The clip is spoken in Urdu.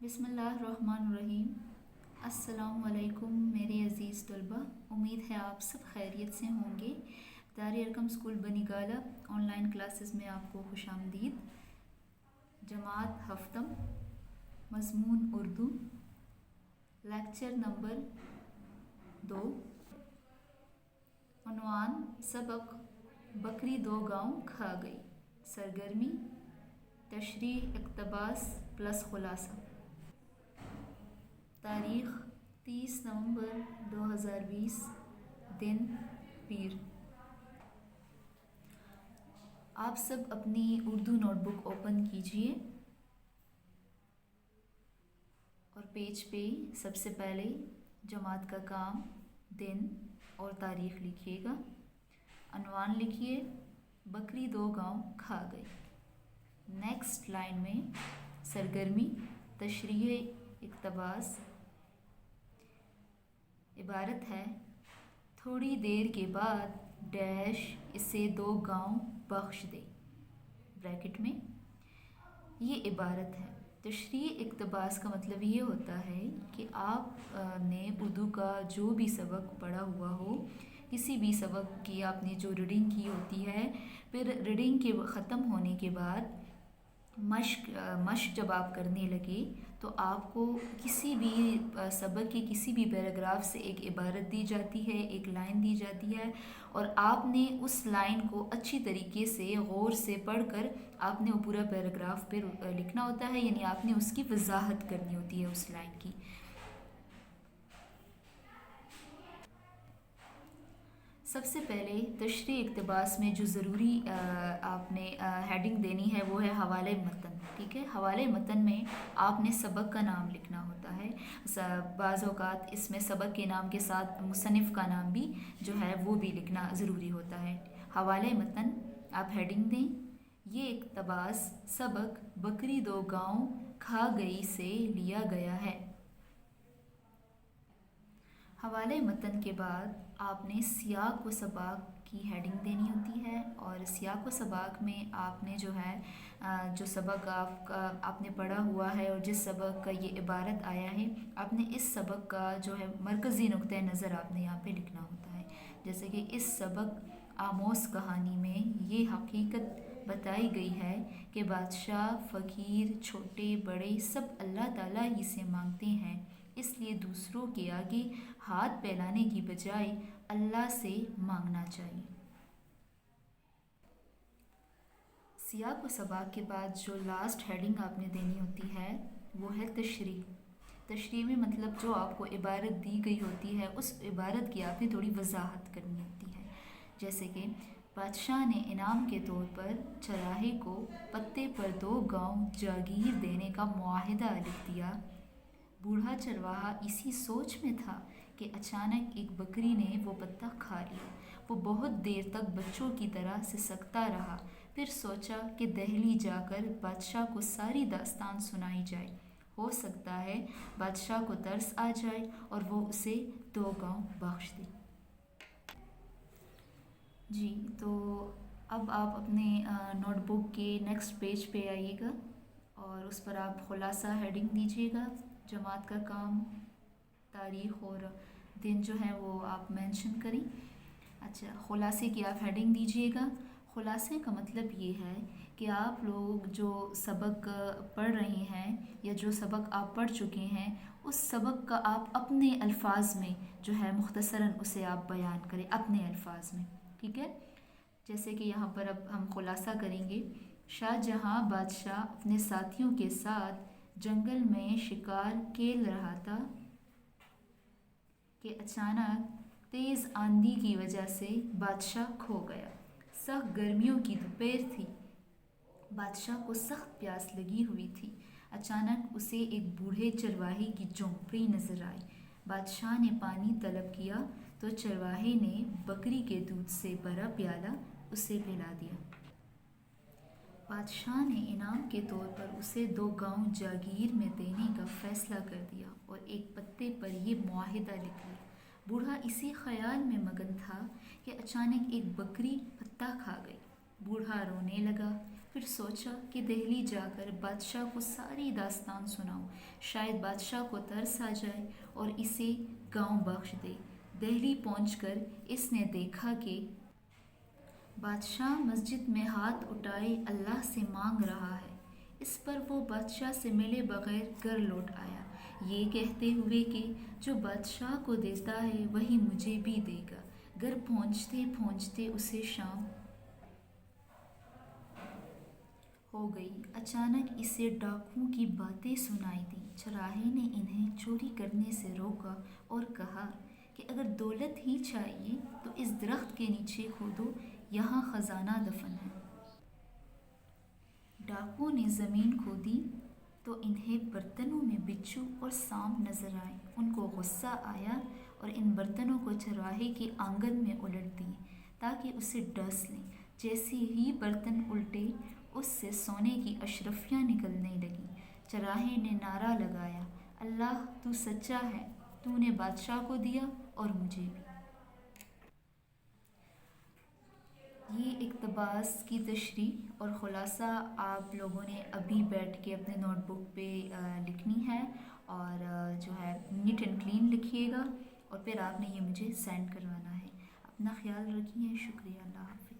بسم اللہ الرحمن الرحیم۔ السلام علیکم میرے عزیز طلبہ، امید ہے آپ سب خیریت سے ہوں گے۔ دار ارقم اسکول بنی گالہ آن لائن کلاسز میں آپ کو خوش آمدید۔ جماعت ہفتم، مضمون اردو، لیکچر نمبر 2، عنوان سبق بکری 2 گاؤں کھا گئی، سرگرمی تشریح اقتباس پلس خلاصہ۔ تاریخ 30 نومبر 2020، دن پیر۔ آپ سب اپنی اردو نوٹ بک اوپن کیجئے اور پیج پہ سب سے پہلے جماعت کا کام، دن اور تاریخ لکھیے گا۔ عنوان لکھیے بکری 2 گاؤں کھا گئی۔ نیکسٹ لائن میں سرگرمی تشریح اقتباس عبارت ہے: تھوڑی دیر کے بعد ڈیش اسے 2 گاؤں بخش دے، بریکٹ میں یہ عبارت ہے۔ تشریح اقتباس کا مطلب یہ ہوتا ہے کہ آپ نے اردو کا جو بھی سبق پڑھا ہوا ہو، کسی بھی سبق کی آپ نے جو ریڈنگ کی ہوتی ہے، پھر ریڈنگ کے ختم ہونے کے بعد مشق جب آپ کرنے لگے تو آپ کو کسی بھی سبق کے کسی بھی پیراگراف سے ایک عبارت دی جاتی ہے، ایک لائن دی جاتی ہے، اور آپ نے اس لائن کو اچھی طریقے سے غور سے پڑھ کر آپ نے وہ پورا پیراگراف پہ لکھنا ہوتا ہے، یعنی آپ نے اس کی وضاحت کرنی ہوتی ہے اس لائن کی۔ سب سے پہلے تشریح اقتباس میں جو ضروری آپ نے ہیڈنگ دینی ہے وہ ہے حوالے متن، ٹھیک ہے؟ حوالے متن میں آپ نے سبق کا نام لکھنا ہوتا ہے۔ بعض اوقات اس میں سبق کے نام کے ساتھ مصنف کا نام بھی جو ہے وہ بھی لکھنا ضروری ہوتا ہے۔ حوالے متن آپ ہیڈنگ دیں: یہ اقتباس سبق بکری 2 گاؤں کھا گئی سے لیا گیا ہے۔ حوالے متن کے بعد آپ نے سیاق و سباق کی ہیڈنگ دینی ہوتی ہے، اور سیاق و سباق میں آپ نے جو ہے جو سبق آپ نے پڑھا ہوا ہے اور جس سبق کا یہ عبارت آیا ہے، آپ نے اس سبق کا جو ہے مرکزی نقطۂ نظر آپ نے یہاں پہ لکھنا ہوتا ہے۔ جیسے کہ اس سبق آموز کہانی میں یہ حقیقت بتائی گئی ہے کہ بادشاہ، فقیر، چھوٹے بڑے سب اللہ تعالیٰ ہی سے مانگتے ہیں، اس لیے دوسروں کے آگے ہاتھ پھیلانے کی بجائے اللہ سے مانگنا چاہیے۔ سیاق و سباق کے بعد جو لاسٹ ہیڈنگ آپ نے دینی ہوتی ہے وہ ہے تشریح۔ تشریح میں مطلب جو آپ کو عبارت دی گئی ہوتی ہے اس عبارت کی آپ نے تھوڑی وضاحت کرنی ہوتی ہے۔ جیسے کہ بادشاہ نے انعام کے طور پر چراہے کو پتے پر 2 گاؤں جاگیر دینے کا معاہدہ لکھ دیا۔ بوڑھا چرواہا اسی سوچ میں تھا کہ اچانک ایک بکری نے وہ پتا کھا لیا۔ وہ بہت دیر تک بچوں کی طرح سسکتا رہا، پھر سوچا کہ دہلی جا کر بادشاہ کو ساری داستان سنائی جائے، ہو سکتا ہے بادشاہ کو ترس آ جائے اور وہ اسے 2 گاؤں بخش دے۔ جی تو اب آپ اپنے نوٹ بک کے نیکسٹ پیج پہ آئیے گا اور اس پر آپ خلاصہ ہیڈنگ دیجیے گا۔ جماعت کا کام، تاریخ اور دن جو ہے وہ آپ مینشن کریں۔ اچھا، خلاصے کی آپ ہیڈنگ دیجیے گا۔ خلاصے کا مطلب یہ ہے کہ آپ لوگ جو سبق پڑھ رہے ہیں یا جو سبق آپ پڑھ چکے ہیں، اس سبق کا آپ اپنے الفاظ میں جو ہے مختصراً اسے آپ بیان کریں اپنے الفاظ میں، ٹھیک ہے؟ جیسے کہ یہاں پر اب ہم خلاصہ کریں گے: شاہ جہاں بادشاہ اپنے ساتھیوں کے ساتھ جنگل میں شکار کھیل رہا تھا کہ اچانک تیز آندھی کی وجہ سے بادشاہ کھو گیا۔ سخت گرمیوں کی دوپہر تھی، بادشاہ کو سخت پیاس لگی ہوئی تھی۔ اچانک اسے ایک بوڑھے چرواہے کی جھونپڑی نظر آئی۔ بادشاہ نے پانی طلب کیا تو چرواہے نے بکری کے دودھ سے بھرا پیالہ اسے پلا دیا۔ بادشاہ نے انعام کے طور پر اسے 2 گاؤں جاگیر میں دینے کا فیصلہ کر دیا اور ایک پتے پر یہ معاہدہ لکھ لیا۔ بوڑھا اسی خیال میں مگن تھا کہ اچانک ایک بکری پتا کھا گئی۔ بوڑھا رونے لگا، پھر سوچا کہ دہلی جا کر بادشاہ کو ساری داستان سناؤں، شاید بادشاہ کو ترس آ جائے اور اسے گاؤں بخش دے۔ دہلی پہنچ کر اس نے دیکھا کہ بادشاہ مسجد میں ہاتھ اٹھائے اللہ سے مانگ رہا ہے۔ اس پر وہ بادشاہ سے ملے بغیر گھر لوٹ آیا، یہ کہتے ہوئے کہ جو بادشاہ کو دیتا ہے وہی مجھے بھی دے گا۔ گھر پہنچتے پہنچتے اسے شام ہو گئی۔ اچانک اسے ڈاکوؤں کی باتیں سنائی دیں۔ چراغے نے انہیں چوری کرنے سے روکا اور کہا کہ اگر دولت ہی چاہیے تو اس درخت کے نیچے کھودو، یہاں خزانہ دفن ہے۔ ڈاکوؤں نے زمین کھودی تو انہیں برتنوں میں بچھو اور سانپ نظر آئے۔ ان کو غصہ آیا اور ان برتنوں کو چراغے کے آنگن میں الٹ دیے تاکہ اسے ڈس لیں۔ جیسے ہی برتن الٹے اس سے سونے کی اشرفیاں نکلنے لگیں۔ چراغے نے نعرہ لگایا، اللہ تو سچا ہے، تو نے بادشاہ کو دیا اور مجھے بھی۔ یہ اقتباس کی تشریح اور خلاصہ آپ لوگوں نے ابھی بیٹھ کے اپنے نوٹ بک پہ لکھنی ہے، اور جو ہے نیٹ اینڈ کلین لکھیے گا، اور پھر آپ نے یہ مجھے سینڈ کروانا ہے۔ اپنا خیال رکھیے، شکریہ، اللہ حافظ۔